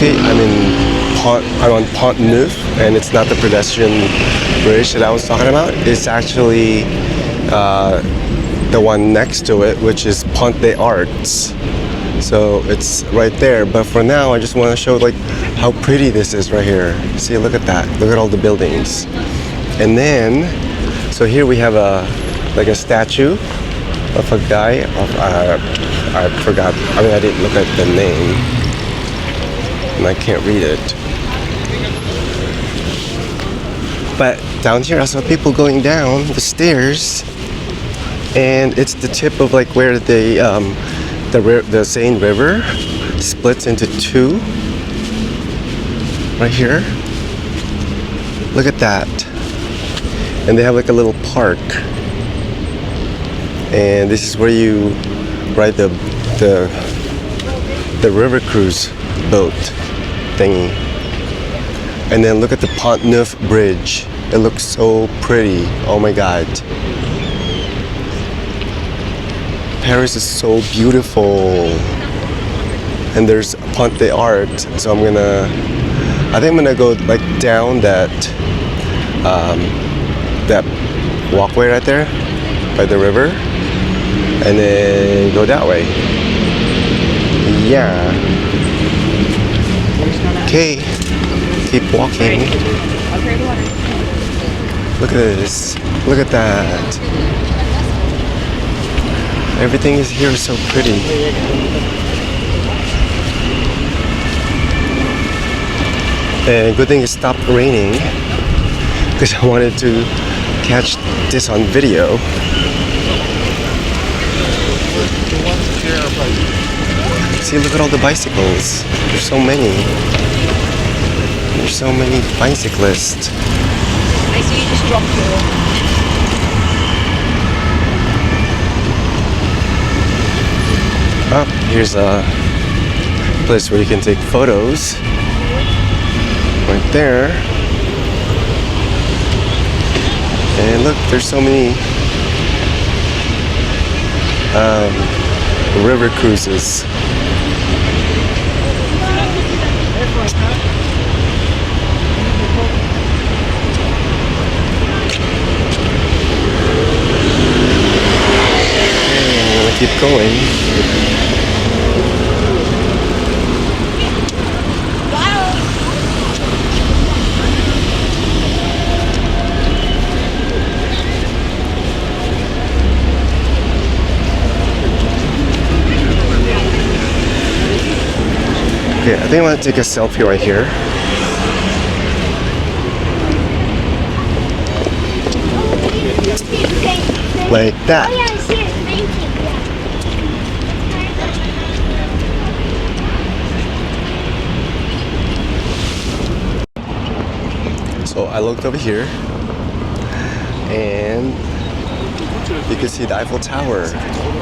Okay, I'm on Pont Neuf, and it's not the pedestrian bridge that I was talking about. It's actually the one next to it, which is Pont des Arts. So it's right there. But for now, I just want to show like how pretty this is right here. See, look at that. Look at all the buildings. And then, so here we have a statue of a guy. I forgot. I mean, I didn't look at the name, and I can't read it. But down here, I saw people going down the stairs, and it's the tip of like where the Seine River splits into two. Right here. Look at that. And they have like a little park. And this is where you ride the river cruise boat thingy. And then look at the Pont Neuf bridge. It looks so pretty. Oh my god. Paris is so beautiful. And there's Pont des Arts. So I think I'm gonna go like down that walkway right there by the river, and then go that way. Yeah. Okay. Keep walking. Look at this. Look at that. Everything is here so pretty. And good thing it stopped raining, because I wanted to catch this on video. See, look at all the bicycles. There's so many. There's so many bicyclists. I see you just dropped your... Oh, here's a place where you can take photos. Right there. And look, there's so many river cruises. Keep going. Okay, I think I'm gonna take a selfie right here. Like that. So I looked over here, and you can see the Eiffel Tower.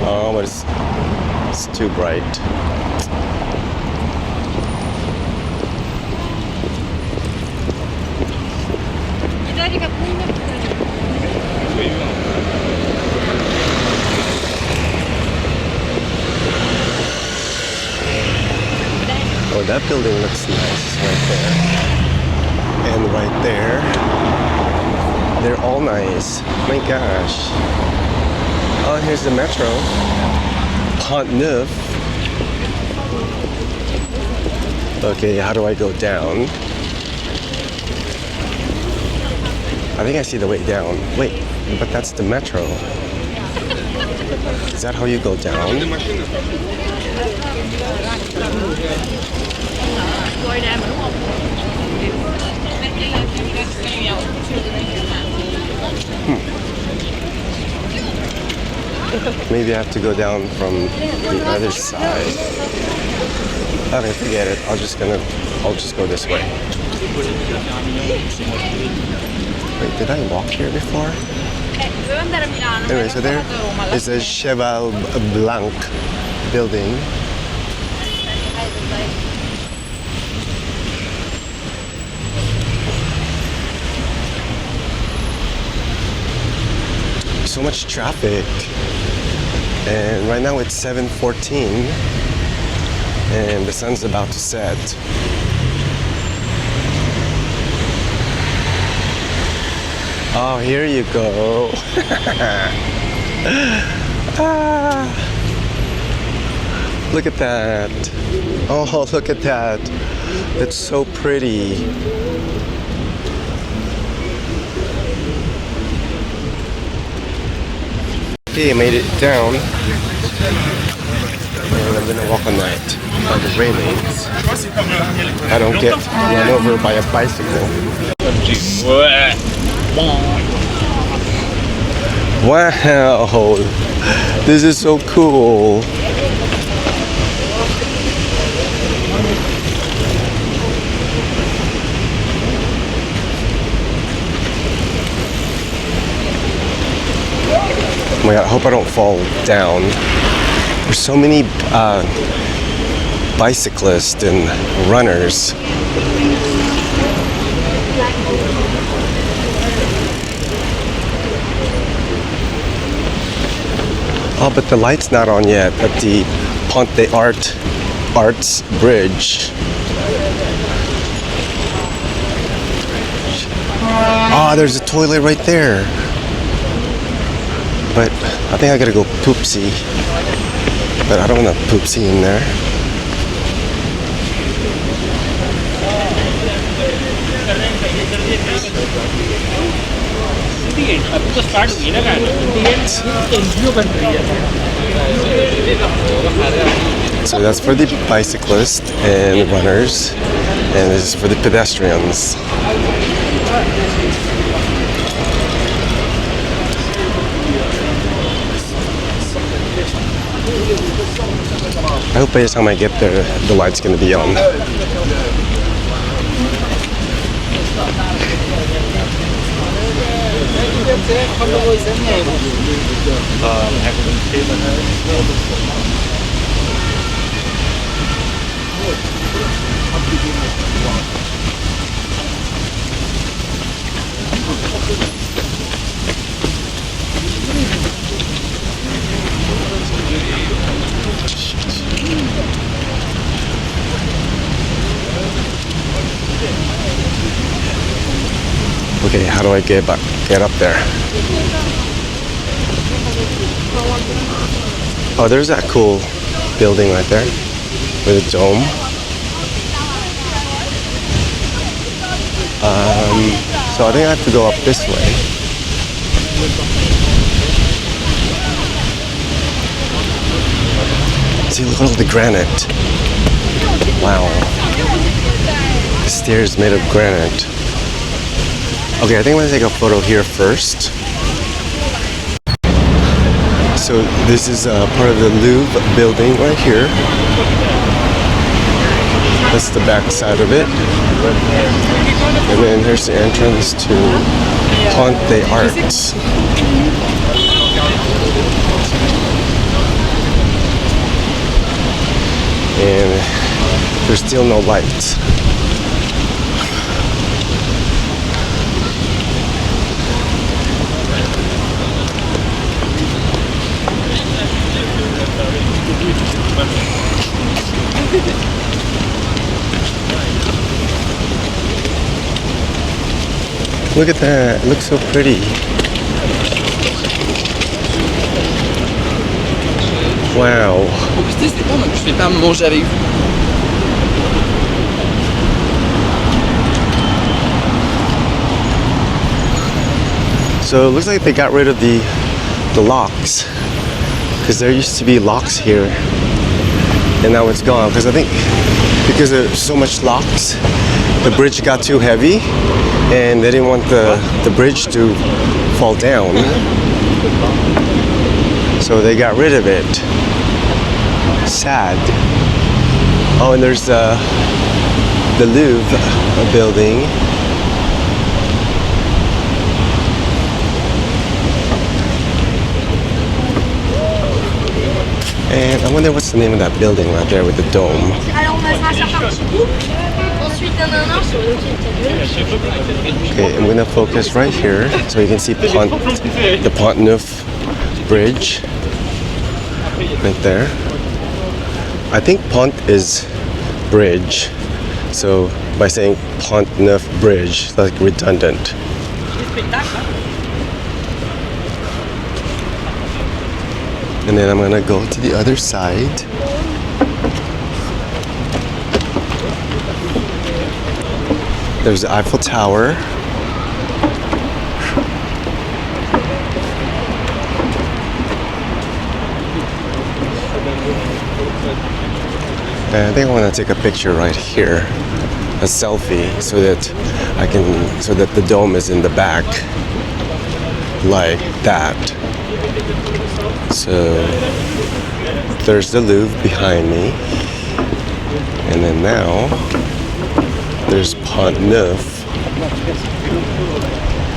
Oh, but it's too bright. Oh, that building looks nice right there. And right there. They're all nice. My gosh. Oh, here's the metro. Pont Neuf. Okay, how do I go down? I think I see the way down. Wait, but that's the metro. Is that how you go down? Maybe I have to go down from the other side. Okay, forget it. I'll just go this way. Wait, did I walk here before? Anyway, so there is a Cheval Blanc building. So much traffic, and right now it's 7:14 and the sun's about to set. Oh, here you go. Ah, look at that. Oh, look at that. It's so pretty. Okay, I made it down. And I'm gonna walk on that by the railings. I don't get run over by a bicycle. Wow, this is so cool. Oh my God, I hope I don't fall down. There's so many bicyclists and runners. Oh, but the light's not on yet at the Pont des Arts Bridge. Ah, there's a toilet right there. But I think I gotta go poopsie. But I don't want to poopsie in there. So that's for the bicyclists and runners, and this is for the pedestrians. I hope by the time I get there, the light's going to be on. Okay, how do I get up there? Oh, there's that cool building right there with a dome. So I think I have to go up this way. See, look at all the granite. Wow. The stairs made of granite. Okay, I think I'm gonna take a photo here first. So this is part of the Louvre building right here. That's the back side of it. And then here's the entrance to Pont des Arts. And there's still no lights. Look at that, it looks so pretty. Wow. Je vais pas manger avec vous. So it looks like they got rid of the locks, because there used to be locks here and now it's gone, because I think because there's so much locks the bridge got too heavy and they didn't want the bridge to fall down, so they got rid of it. Sad. Oh, and there's the Louvre building. And I wonder what's the name of that building right there with the dome. Okay, I'm gonna focus right here so you can see the Pont Neuf bridge right there. I think Pont is bridge, so by saying Pont Neuf bridge, it's like redundant. And then I'm gonna go to the other side. There's the Eiffel Tower. And I think I want to take a picture right here, a selfie, so that the dome is in the back, like that. So there's the Louvre behind me, and then now there's Pont Neuf,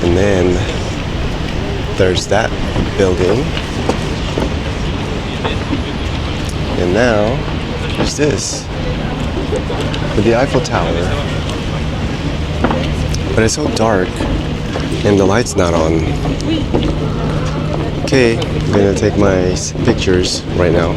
and then there's that building, and now there's this with the Eiffel Tower. But it's so dark and the light's not on. Okay, I'm gonna take my pictures right now.